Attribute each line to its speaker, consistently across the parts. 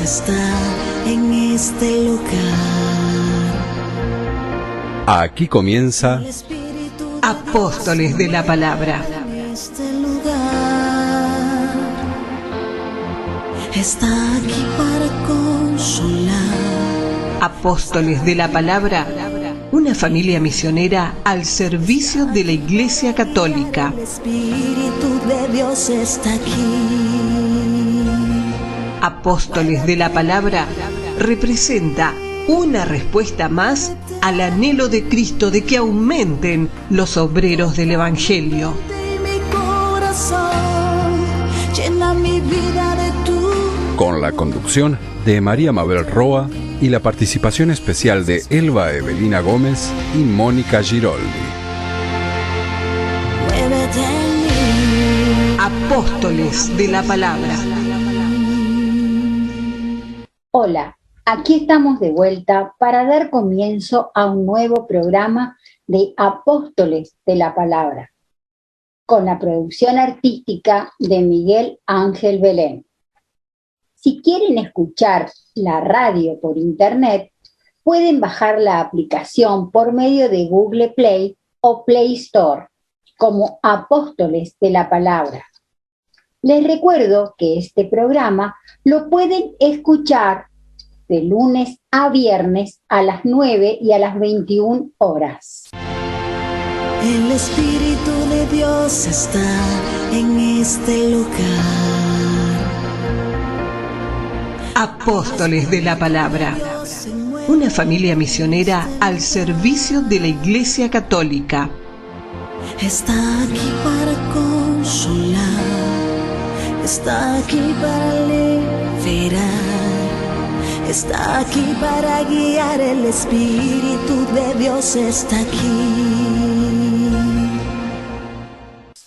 Speaker 1: está en este lugar.
Speaker 2: Aquí comienza
Speaker 3: Apóstoles de la Palabra.
Speaker 1: En este lugar está aquí para consolar.
Speaker 3: Apóstoles de la Palabra, una familia misionera al servicio de la Iglesia Católica.
Speaker 1: El Espíritu de Dios está aquí.
Speaker 3: Apóstoles de la Palabra representa una respuesta más al anhelo de Cristo de que aumenten los obreros del Evangelio.
Speaker 1: De mi corazón, llena mi vida de tu.
Speaker 2: con la conducción de María Mabel Roa y la participación especial de Elba Evelina Gómez y Mónica Giroldi.
Speaker 1: Muévete en mí.
Speaker 3: Apóstoles de la Palabra.
Speaker 4: Hola, aquí estamos de vuelta para dar comienzo a un nuevo programa de Apóstoles de la Palabra, con la producción artística de Miguel Ángel Belén. Si quieren escuchar la radio por internet, pueden bajar la aplicación por medio de Google Play o Play Store, como Apóstoles de la Palabra. Les recuerdo que este programa lo pueden escuchar de lunes a viernes a las 9 y a las 21 horas.
Speaker 1: El Espíritu de Dios está en este lugar.
Speaker 3: Apóstoles de la Palabra, una familia misionera al servicio de la Iglesia Católica.
Speaker 1: Está aquí para consolar. Está aquí para liberar. Está aquí para guiar. El Espíritu de Dios está aquí.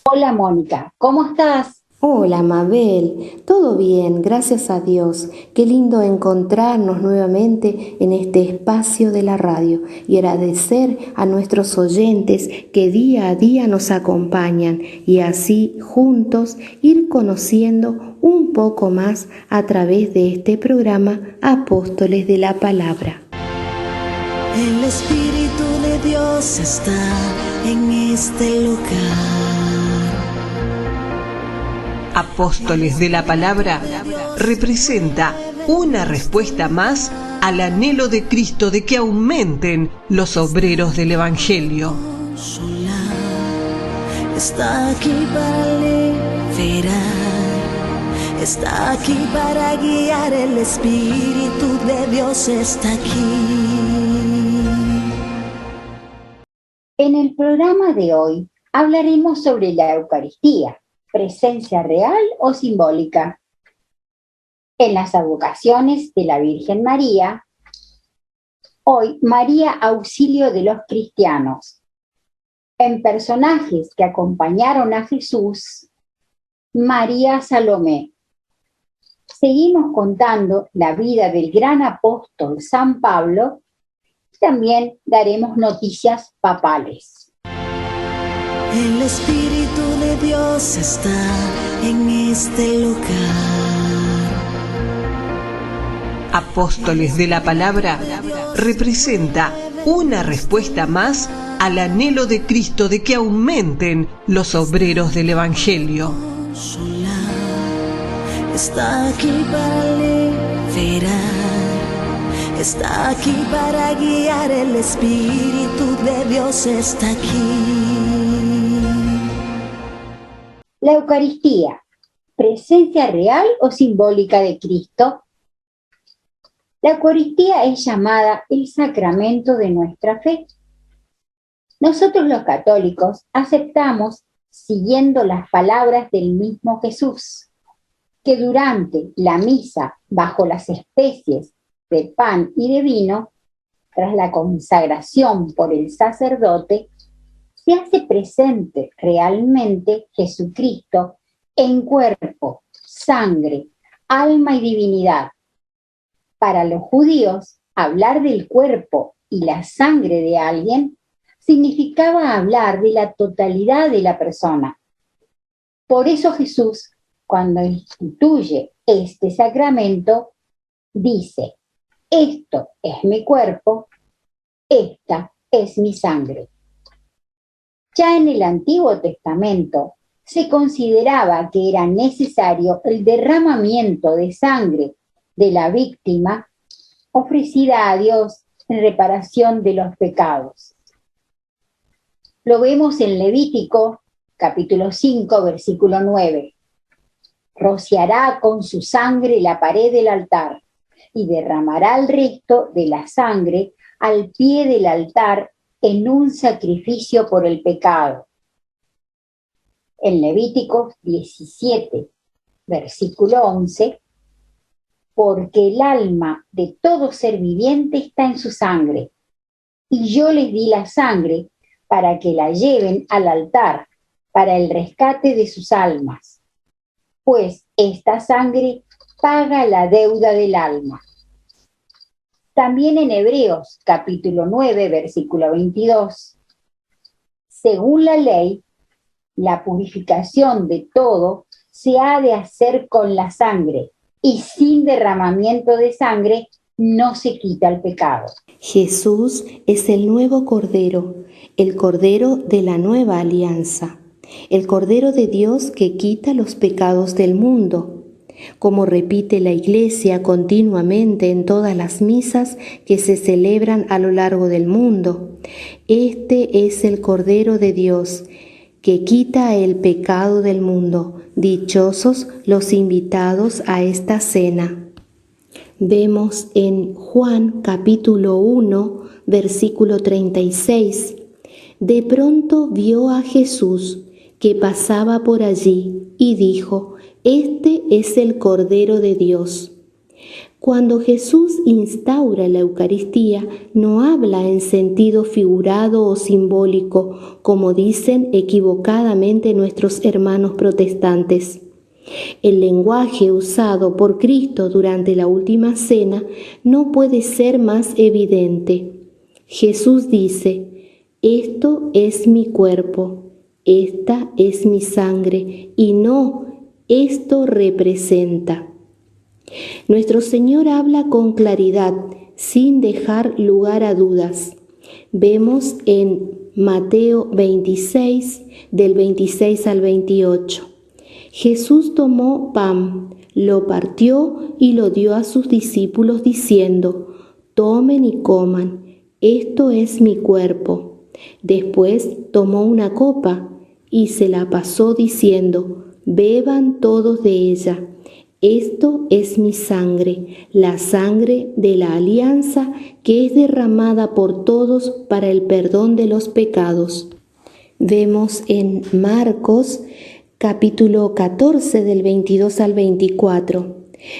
Speaker 4: Hola Mónica, ¿cómo estás?
Speaker 5: Hola Mabel, todo bien, gracias a Dios. Qué lindo encontrarnos nuevamente en este espacio de la radio y agradecer a nuestros oyentes que día a día nos acompañan y así juntos ir conociendo un poco más a través de este programa Apóstoles de la Palabra.
Speaker 1: El Espíritu de Dios está en este lugar.
Speaker 3: Apóstoles de la Palabra representa una respuesta más al anhelo de Cristo de que aumenten los obreros del Evangelio.
Speaker 1: Está aquí para liberar. Está aquí para guiar. El Espíritu de Dios está aquí.
Speaker 4: En el programa de hoy hablaremos sobre la Eucaristía, presencia real o simbólica. En las advocaciones de la Virgen María, hoy María Auxilio de los cristianos. En personajes que acompañaron a Jesús, María Salomé. Seguimos contando la vida del gran apóstol San Pablo y también daremos noticias papales.
Speaker 1: El Espíritu de Dios está en este lugar.
Speaker 3: Apóstoles de la Palabra representa una respuesta más al anhelo de Cristo de que aumenten los obreros del Evangelio.
Speaker 1: Está aquí para liberar. Está aquí para guiar. El Espíritu de Dios está aquí.
Speaker 4: La Eucaristía, presencia real o simbólica de Cristo. La Eucaristía es llamada el sacramento de nuestra fe. Nosotros los católicos aceptamos siguiendo las palabras del mismo Jesús, que durante la misa, bajo las especies de pan y de vino, tras la consagración por el sacerdote, se hace presente realmente Jesucristo en cuerpo, sangre, alma y divinidad. Para los judíos, hablar del cuerpo y la sangre de alguien significaba hablar de la totalidad de la persona. Por eso Jesús, cuando instituye este sacramento, dice: esto es mi cuerpo, esta es mi sangre. Ya en el Antiguo Testamento se consideraba que era necesario el derramamiento de sangre de la víctima ofrecida a Dios en reparación de los pecados. Lo vemos en Levítico, capítulo 5, versículo 9. Rociará con su sangre la pared del altar y derramará el resto de la sangre al pie del altar en un sacrificio por el pecado. En Levítico 17, versículo 11, porque el alma de todo ser viviente está en su sangre, y yo les di la sangre para que la lleven al altar para el rescate de sus almas, pues esta sangre paga la deuda del alma. También en Hebreos capítulo 9, versículo 22, según la ley, la purificación de todo se ha de hacer con la sangre, y sin derramamiento de sangre no se quita el pecado.
Speaker 5: Jesús es el nuevo Cordero, el Cordero de la nueva alianza, el Cordero de Dios que quita los pecados del mundo. Como repite la Iglesia continuamente en todas las misas que se celebran a lo largo del mundo, este es el Cordero de Dios que quita el pecado del mundo. Dichosos los invitados a esta cena. Vemos en Juan capítulo 1, versículo 36. De pronto vio a Jesús que pasaba por allí y dijo: este es el Cordero de Dios. Cuando Jesús instaura la Eucaristía, no habla en sentido figurado o simbólico, como dicen equivocadamente nuestros hermanos protestantes. El lenguaje usado por Cristo durante la última cena no puede ser más evidente. Jesús dice: esto es mi cuerpo, esta es mi sangre, y no, esto representa. Nuestro Señor habla con claridad, sin dejar lugar a dudas. Vemos en Mateo 26, del 26 al 28. Jesús tomó pan, lo partió y lo dio a sus discípulos diciendo: tomen y coman, esto es mi cuerpo. Después tomó una copa y se la pasó diciendo: beban todos de ella. Esto es mi sangre, la sangre de la alianza que es derramada por todos para el perdón de los pecados. Vemos en Marcos capítulo 14 del 22 al 24.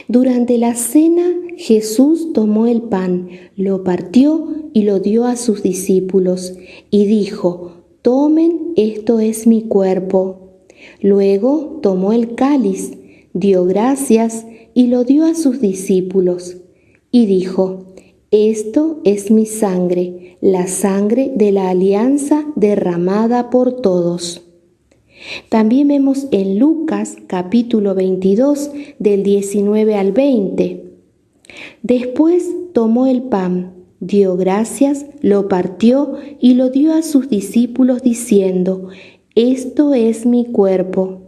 Speaker 5: Durante la cena Jesús tomó el pan, lo partió y lo dio a sus discípulos y dijo: tomen, esto es mi cuerpo. Luego tomó el cáliz, dio gracias y lo dio a sus discípulos y dijo: esto es mi sangre, la sangre de la alianza derramada por todos. También vemos en Lucas capítulo 22 del 19 al 20. Después tomó el pan, dio gracias, lo partió y lo dio a sus discípulos diciendo: esto es mi cuerpo.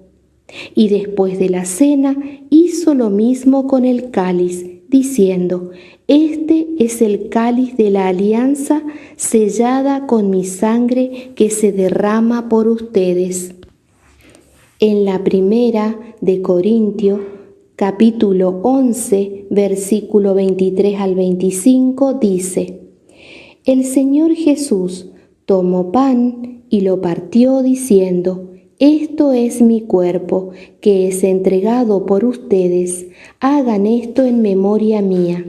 Speaker 5: Y después de la cena hizo lo mismo con el cáliz, diciendo: este es el cáliz de la alianza sellada con mi sangre que se derrama por ustedes. En la primera de Corintios, capítulo 11, versículo 23 al 25, dice: el Señor Jesús tomó pan y lo partió diciendo: esto es mi cuerpo, que es entregado por ustedes. Hagan esto en memoria mía.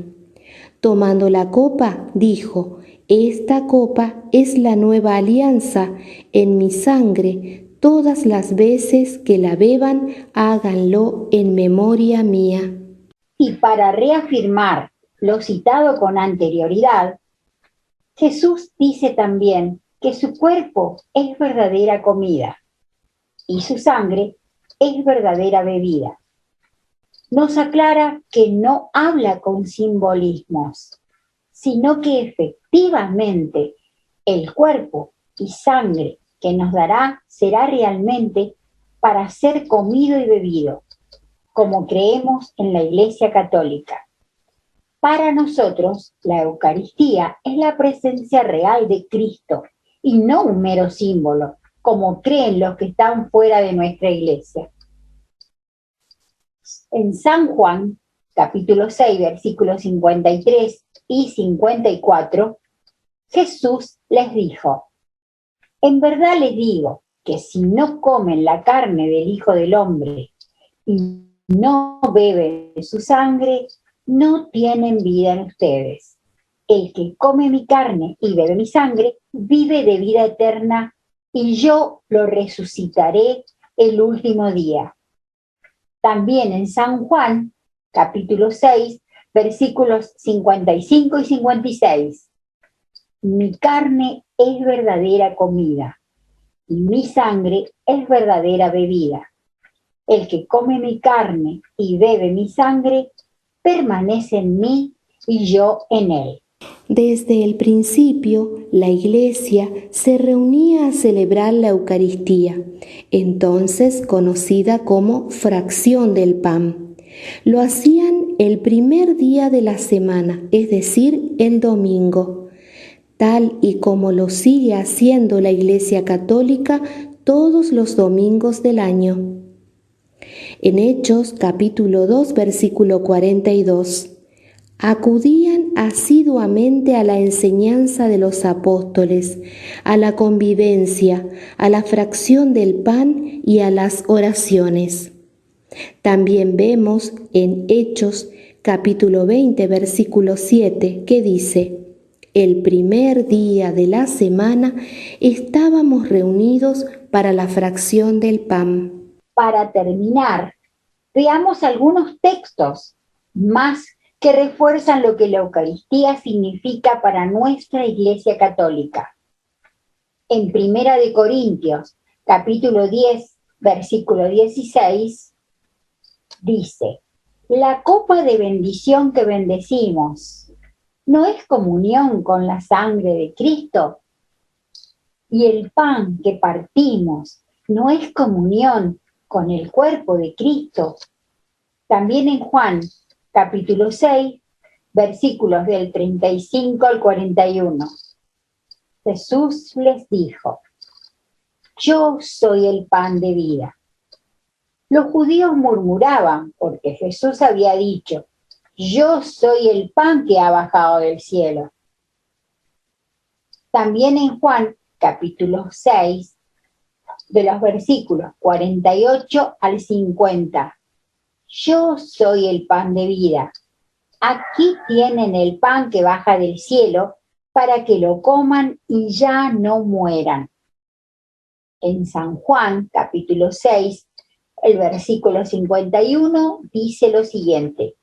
Speaker 5: Tomando la copa, dijo: esta copa es la nueva alianza en mi sangre. Todas las veces que la beban, háganlo en memoria mía.
Speaker 4: Y para reafirmar lo citado con anterioridad, Jesús dice también que su cuerpo es verdadera comida y su sangre es verdadera bebida. nos aclara que no habla con simbolismos, sino que efectivamente el cuerpo y sangre que nos dará será realmente para ser comido y bebido, como creemos en la Iglesia Católica. Para nosotros, la Eucaristía es la presencia real de Cristo y no un mero símbolo, como creen los que están fuera de nuestra Iglesia. En San Juan, capítulo 6, versículos 53 y 54, Jesús les dijo: en verdad les digo que si no comen la carne del Hijo del Hombre y no beben su sangre, no tienen vida en ustedes. El que come mi carne y bebe mi sangre, vive de vida eterna, y yo lo resucitaré el último día. También en San Juan, capítulo 6, versículos 55 y 56. Mi carne es verdadera comida, y mi sangre es verdadera bebida. El que come mi carne y bebe mi sangre, permanece en mí y yo en él.
Speaker 5: Desde el principio, la Iglesia se reunía a celebrar la Eucaristía, entonces conocida como fracción del pan. Lo hacían el primer día de la semana, es decir, el domingo, tal y como lo sigue haciendo la Iglesia Católica todos los domingos del año. En Hechos, capítulo 2, versículo 42, acudían asiduamente a la enseñanza de los apóstoles, a la convivencia, a la fracción del pan y a las oraciones. También vemos en Hechos, capítulo 20, versículo 7, que dice: el primer día de la semana estábamos reunidos para la fracción del pan.
Speaker 4: Para terminar, veamos algunos textos más que refuerzan lo que la Eucaristía significa para nuestra Iglesia Católica. En 1 Corintios, capítulo 10, versículo 16, dice: la copa de bendición que bendecimos, ¿no es comunión con la sangre de Cristo? Y el pan que partimos, ¿no es comunión con el cuerpo de Cristo? También en Juan, capítulo 6, versículos del 35 al 41. Jesús les dijo: yo soy el pan de vida. Los judíos murmuraban porque Jesús había dicho: yo soy el pan que ha bajado del cielo. También en Juan, capítulo 6, de los versículos 48 al 50. Yo soy el pan de vida. Aquí tienen el pan que baja del cielo para que lo coman y ya no mueran. En San Juan, capítulo 6, el versículo 51 dice lo siguiente: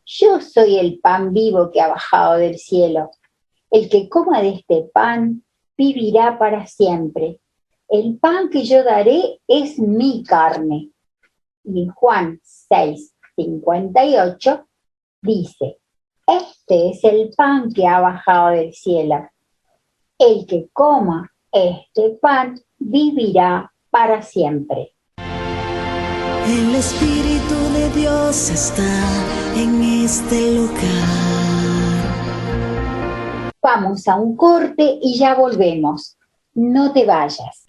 Speaker 4: yo soy el pan vivo que ha bajado del cielo. El que coma de este pan vivirá para siempre. El pan que yo daré es mi carne. Y en Juan 6, 58 dice: este es el pan que ha bajado del cielo. El que coma este pan vivirá para siempre.
Speaker 1: El Espíritu de Dios está en este lugar.
Speaker 4: Vamos a un corte y ya volvemos. No te vayas.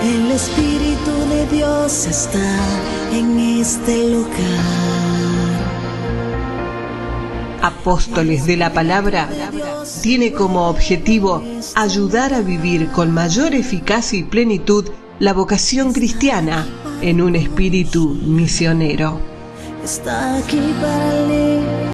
Speaker 1: El Espíritu de Dios está en este lugar.
Speaker 3: Apóstoles de la Palabra tiene como objetivo ayudar a vivir con mayor eficacia y plenitud la vocación cristiana en un espíritu misionero.
Speaker 1: Está aquí para leer.